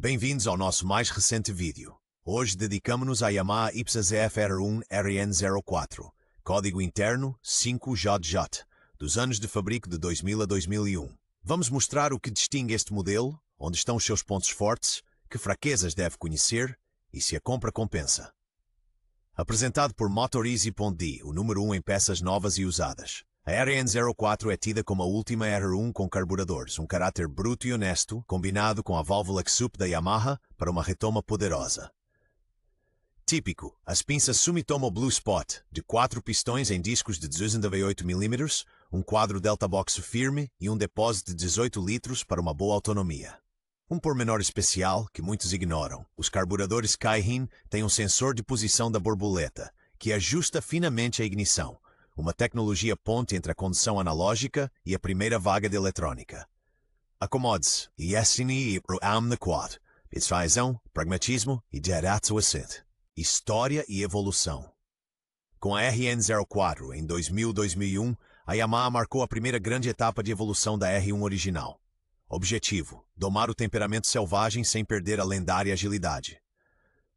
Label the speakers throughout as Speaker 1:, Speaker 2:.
Speaker 1: Bem-vindos ao nosso mais recente vídeo. Hoje dedicamos-nos à Yamaha IPSA ZF-R1 RN04, código interno 5JJ, dos anos de fabrico de 2000 a 2001. Vamos mostrar o que distingue este modelo, onde estão os seus pontos fortes, que fraquezas deve conhecer e se a compra compensa. Apresentado por MotorEasy.de, o número 1 em peças novas e usadas. A RN04 é tida como a última R1 com carburadores, um caráter bruto e honesto, combinado com a válvula XUP da Yamaha para uma retoma poderosa. Típico, as pinças Sumitomo Blue Spot, de 4 pistões em discos de 298 mm, um quadro Delta Box firme e um depósito de 18 litros para uma boa autonomia. Um pormenor especial que muitos ignoram, os carburadores Kaihin têm um sensor de posição da borboleta, que ajusta finamente a ignição, uma tecnologia ponte entre a condução analógica e a primeira vaga de eletrônica. Acomode-se e assine na quad. Persuasão, pragmatismo e direto ao assunto. História e evolução. Com a RN04 em 2000-2001, a Yamaha marcou a primeira grande etapa de evolução da R1 original. Objetivo: domar o temperamento selvagem sem perder a lendária agilidade.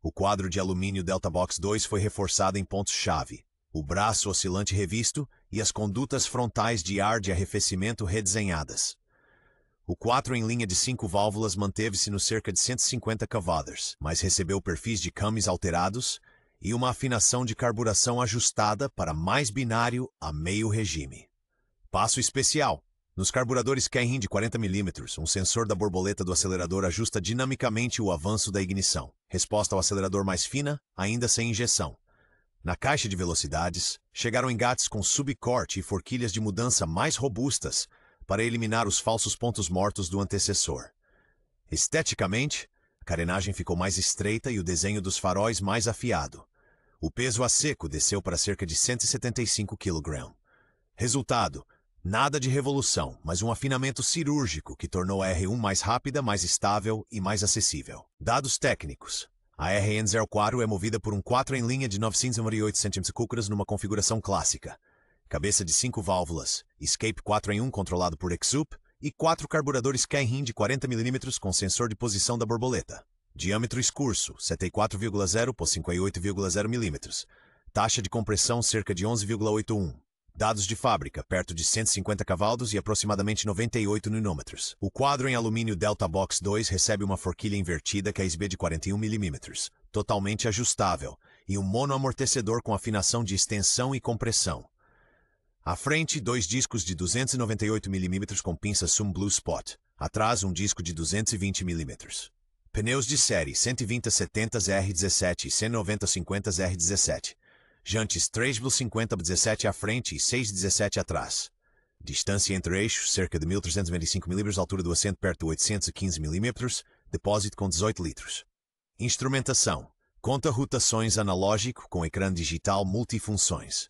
Speaker 1: O quadro de alumínio Delta Box 2 foi reforçado em pontos-chave, o braço oscilante revisto e as condutas frontais de ar de arrefecimento redesenhadas. O 4 em linha de 5 válvulas manteve-se no cerca de 150 cavadas, mas recebeu perfis de câmbios alterados e uma afinação de carburação ajustada para mais binário a meio regime. Passo especial: nos carburadores Kaihin de 40 mm, um sensor da borboleta do acelerador ajusta dinamicamente o avanço da ignição, resposta ao acelerador mais fina, ainda sem injeção. Na caixa de velocidades, chegaram engates com subcorte e forquilhas de mudança mais robustas para eliminar os falsos pontos mortos do antecessor. Esteticamente, a carenagem ficou mais estreita e o desenho dos faróis mais afiado. O peso a seco desceu para cerca de 175 kg. Resultado: nada de revolução, mas um afinamento cirúrgico que tornou a R1 mais rápida, mais estável e mais acessível. Dados técnicos: a RN04 é movida por um 4 em linha de 998 cm3 numa configuração clássica. Cabeça de 5 válvulas, escape 4 em 1 controlado por XUP e 4 carburadores Kaihin de 40 mm com sensor de posição da borboleta. Diâmetro escurso, 74,0 por 58,0 mm. Taxa de compressão cerca de 11,81. Dados de fábrica, perto de 150 cavalos e aproximadamente 98 Nm. O quadro em alumínio Delta Box 2 recebe uma forquilha invertida KSB de 41 mm, totalmente ajustável, e um monoamortecedor com afinação de extensão e compressão. À frente, 2 discos de 298 mm com pinça Sum Blue Spot. Atrás, um disco de 220 mm. Pneus de série 120/70 R17 e 190/50 R17. Jantes 3,50/17 à frente e 6,17 atrás. Distância entre eixos, cerca de 1.325 mm, altura do assento perto de 815 mm, depósito com 18 litros. Instrumentação: conta rotações analógico com ecrã digital multifunções.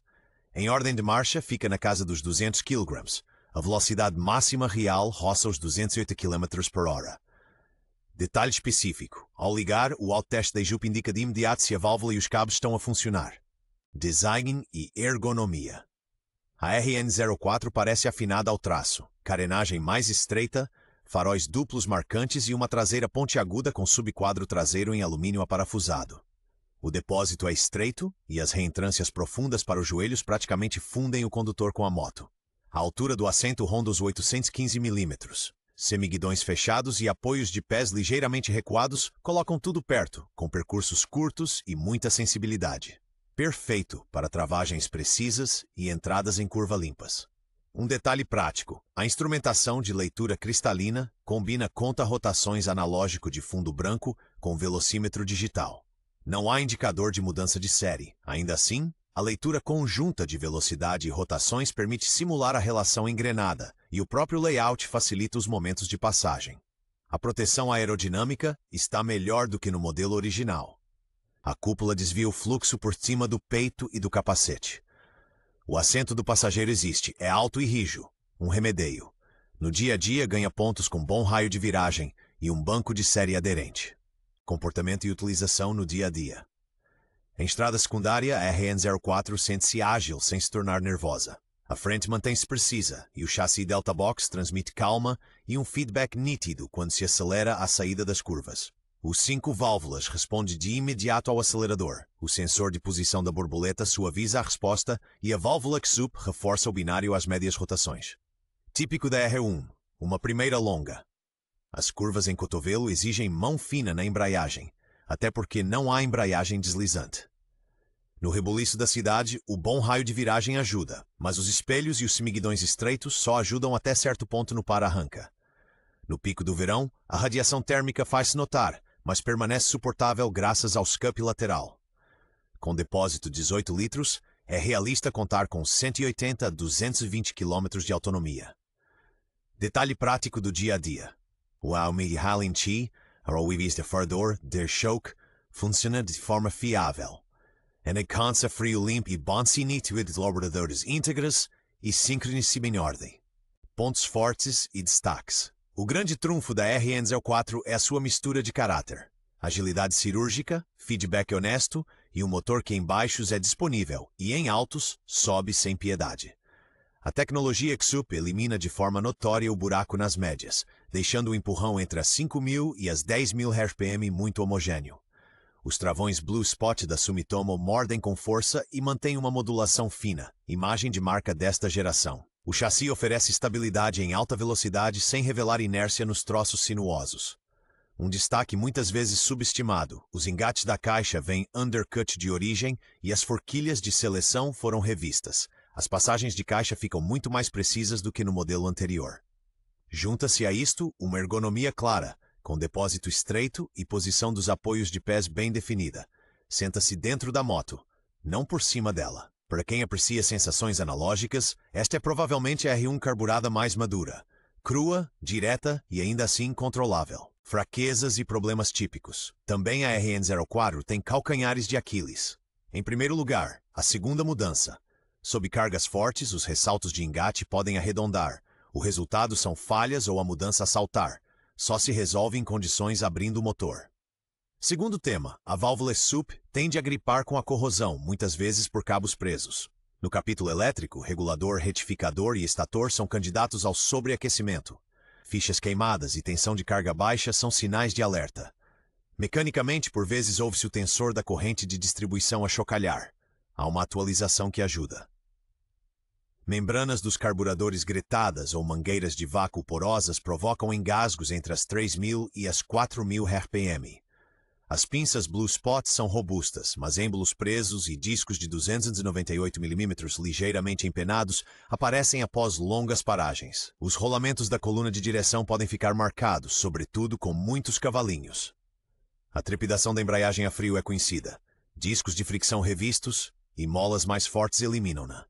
Speaker 1: Em ordem de marcha, fica na casa dos 200 kg. A velocidade máxima real roça os 208 km/h. Detalhe específico: ao ligar, o autoteste da IJUP indica de imediato se a válvula e os cabos estão a funcionar. Design e ergonomia. A RN04 parece afinada ao traço, carenagem mais estreita, faróis duplos marcantes e uma traseira pontiaguda com subquadro traseiro em alumínio aparafusado. O depósito é estreito e as reentrâncias profundas para os joelhos praticamente fundem o condutor com a moto. A altura do assento ronda os 815 mm. Semiguidões fechados e apoios de pés ligeiramente recuados colocam tudo perto, com percursos curtos e muita sensibilidade. Perfeito para travagens precisas e entradas em curva limpas. Um detalhe prático: a instrumentação de leitura cristalina combina conta-rotações analógico de fundo branco com velocímetro digital. Não há indicador de mudança de série. Ainda assim, a leitura conjunta de velocidade e rotações permite simular a relação engrenada, e o próprio layout facilita os momentos de passagem. A proteção aerodinâmica está melhor do que no modelo original. A cúpula desvia o fluxo por cima do peito e do capacete. O assento do passageiro existe, é alto e rijo, um remedeio. No dia a dia ganha pontos com bom raio de viragem e um banco de série aderente. Comportamento e utilização no dia a dia. Em estrada secundária, a RN04 sente-se ágil sem se tornar nervosa. A frente mantém-se precisa e o chassi Delta Box transmite calma e um feedback nítido quando se acelera à saída das curvas. Os 5 válvulas respondem de imediato ao acelerador. O sensor de posição da borboleta suaviza a resposta e a válvula XUP reforça o binário às médias rotações. Típico da R1, uma primeira longa. As curvas em cotovelo exigem mão fina na embreagem, até porque não há embreagem deslizante. No rebuliço da cidade, o bom raio de viragem ajuda, mas os espelhos e os semiguidões estreitos só ajudam até certo ponto no para-arranca. No pico do verão, a radiação térmica faz-se notar, mas permanece suportável graças ao scup lateral. Com depósito de 18 litros, é realista contar com 180 a 220 km de autonomia. Detalhe prático do dia a dia. O Almeihalin Chi, a Fardor, der Choke, funciona de forma fiável. Alcança frio limpo e bom sinistro de laboradores íntegras e sincronização em ordem. Pontos fortes e destaques. O grande trunfo da RN04 é a sua mistura de caráter. Agilidade cirúrgica, feedback honesto e um motor que em baixos é disponível e em altos sobe sem piedade. A tecnologia XUP elimina de forma notória o buraco nas médias, deixando o empurrão entre as 5.000 e as 10.000 RPM muito homogêneo. Os travões Blue Spot da Sumitomo mordem com força e mantêm uma modulação fina, imagem de marca desta geração. O chassi oferece estabilidade em alta velocidade sem revelar inércia nos troços sinuosos. Um destaque muitas vezes subestimado, os engates da caixa vêm undercut de origem e as forquilhas de seleção foram revistas. As passagens de caixa ficam muito mais precisas do que no modelo anterior. Junta-se a isto uma ergonomia clara, com depósito estreito e posição dos apoios de pés bem definida. Senta-se dentro da moto, não por cima dela. Para quem aprecia sensações analógicas, esta é provavelmente a R1 carburada mais madura. Crua, direta e ainda assim controlável. Fraquezas e problemas típicos. Também a RN04 tem calcanhares de Aquiles. Em primeiro lugar, a segunda mudança. Sob cargas fortes, os ressaltos de engate podem arredondar. O resultado são falhas ou a mudança a saltar. Só se resolve em condições abrindo o motor. Segundo tema, a válvula SUP tende a gripar com a corrosão, muitas vezes por cabos presos. No capítulo elétrico, regulador, retificador e estator são candidatos ao sobreaquecimento. Fichas queimadas e tensão de carga baixa são sinais de alerta. Mecanicamente, por vezes ouve-se o tensor da corrente de distribuição a chocalhar. Há uma atualização que ajuda. Membranas dos carburadores gretadas ou mangueiras de vácuo porosas provocam engasgos entre as 3.000 e as 4.000 RPM. As pinças Blue Spot são robustas, mas êmbolos presos e discos de 298 mm ligeiramente empenados aparecem após longas paragens. Os rolamentos da coluna de direção podem ficar marcados, sobretudo com muitos cavalinhos. A trepidação da embreagem a frio é conhecida. Discos de fricção revistos e molas mais fortes eliminam-na.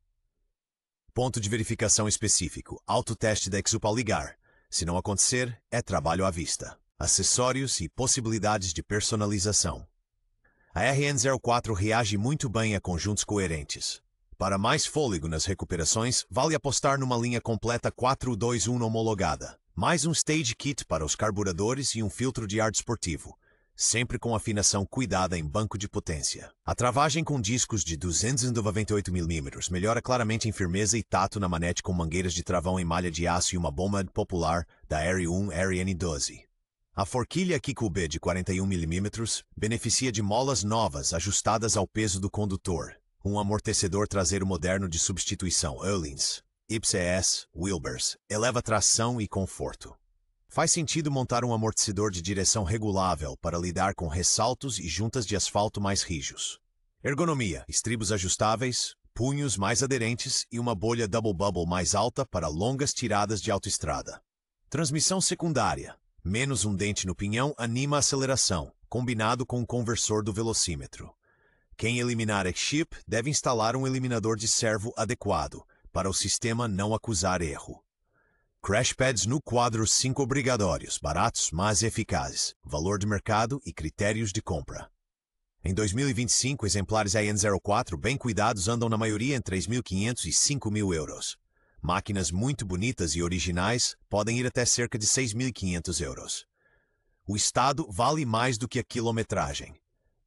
Speaker 1: Ponto de verificação específico. Autoteste da XUP ao ligar. Se não acontecer, é trabalho à vista. Acessórios e possibilidades de personalização. A RN04 reage muito bem a conjuntos coerentes. Para mais fôlego nas recuperações, vale apostar numa linha completa 421 homologada. Mais um stage kit para os carburadores e um filtro de ar desportivo. Sempre com afinação cuidada em banco de potência. A travagem com discos de 298 mm melhora claramente em firmeza e tato na manete com mangueiras de travão em malha de aço e uma bomba popular da R1 RN12. A forquilha QQB de 41 mm beneficia de molas novas ajustadas ao peso do condutor. Um amortecedor traseiro moderno de substituição Öhlins, YPS, Wilbers, eleva tração e conforto. Faz sentido montar um amortecedor de direção regulável para lidar com ressaltos e juntas de asfalto mais rijos. Ergonomia, estribos ajustáveis, punhos mais aderentes e uma bolha double bubble mais alta para longas tiradas de autoestrada. Transmissão secundária. Menos um dente no pinhão anima a aceleração, combinado com o conversor do velocímetro. Quem eliminar a chip deve instalar um eliminador de servo adequado, para o sistema não acusar erro. Crash pads no quadro 5 obrigatórios, baratos, mas eficazes, valor de mercado e critérios de compra. Em 2025, exemplares AN04 bem cuidados andam na maioria em 3.500 e 5.000 euros. Máquinas muito bonitas e originais podem ir até cerca de 6.500 euros. O estado vale mais do que a quilometragem.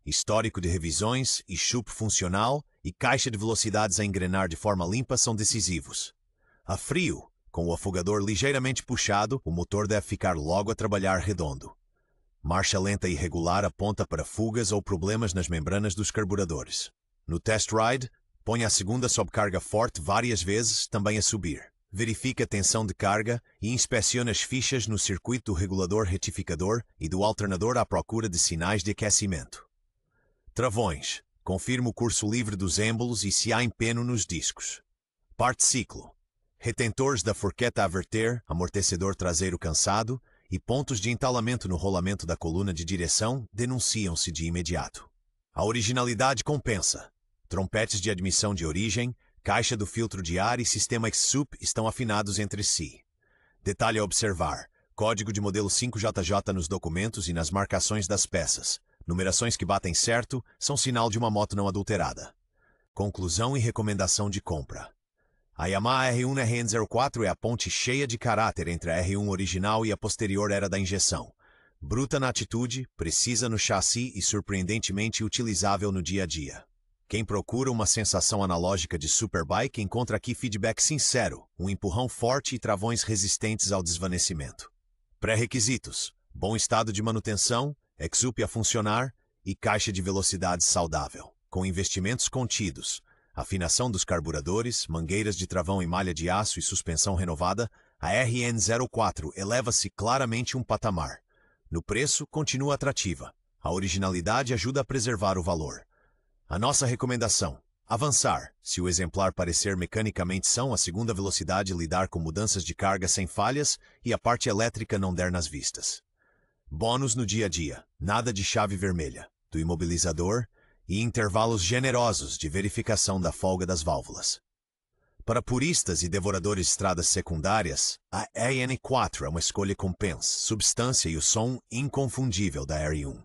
Speaker 1: Histórico de revisões, e-chup funcional e caixa de velocidades a engrenar de forma limpa são decisivos. A frio, com o afogador ligeiramente puxado, o motor deve ficar logo a trabalhar redondo. Marcha lenta e irregular aponta para fugas ou problemas nas membranas dos carburadores. No test ride, ponha a segunda sob carga forte várias vezes, também a subir. Verifique a tensão de carga e inspecione as fichas no circuito do regulador retificador e do alternador à procura de sinais de aquecimento. Travões. Confirme o curso livre dos êmbolos e se há empeno nos discos. Parte ciclo. Retentores da forqueta a verter, amortecedor traseiro cansado e pontos de entalamento no rolamento da coluna de direção denunciam-se de imediato. A originalidade compensa. Trompetes de admissão de origem, caixa do filtro de ar e sistema X-Sup estão afinados entre si. Detalhe a observar. Código de modelo 5JJ nos documentos e nas marcações das peças. Numerações que batem certo são sinal de uma moto não adulterada. Conclusão e recomendação de compra. A Yamaha R1 RN04 é a ponte cheia de caráter entre a R1 original e a posterior era da injeção. Bruta na atitude, precisa no chassi e surpreendentemente utilizável no dia a dia. Quem procura uma sensação analógica de superbike encontra aqui feedback sincero, um empurrão forte e travões resistentes ao desvanecimento. Pré-requisitos: bom estado de manutenção, X-Sup a funcionar e caixa de velocidade saudável, com investimentos contidos. Afinação dos carburadores, mangueiras de travão em malha de aço e suspensão renovada, a RN04 eleva-se claramente um patamar. No preço, continua atrativa. A originalidade ajuda a preservar o valor. A nossa recomendação: avançar. Se o exemplar parecer mecanicamente são, a segunda velocidade lidar com mudanças de carga sem falhas e a parte elétrica não der nas vistas. Bônus no dia a dia: nada de chave vermelha, do imobilizador e intervalos generosos de verificação da folga das válvulas. Para puristas e devoradores de estradas secundárias, a RN4 é uma escolha com pens, substância e o som inconfundível da R1.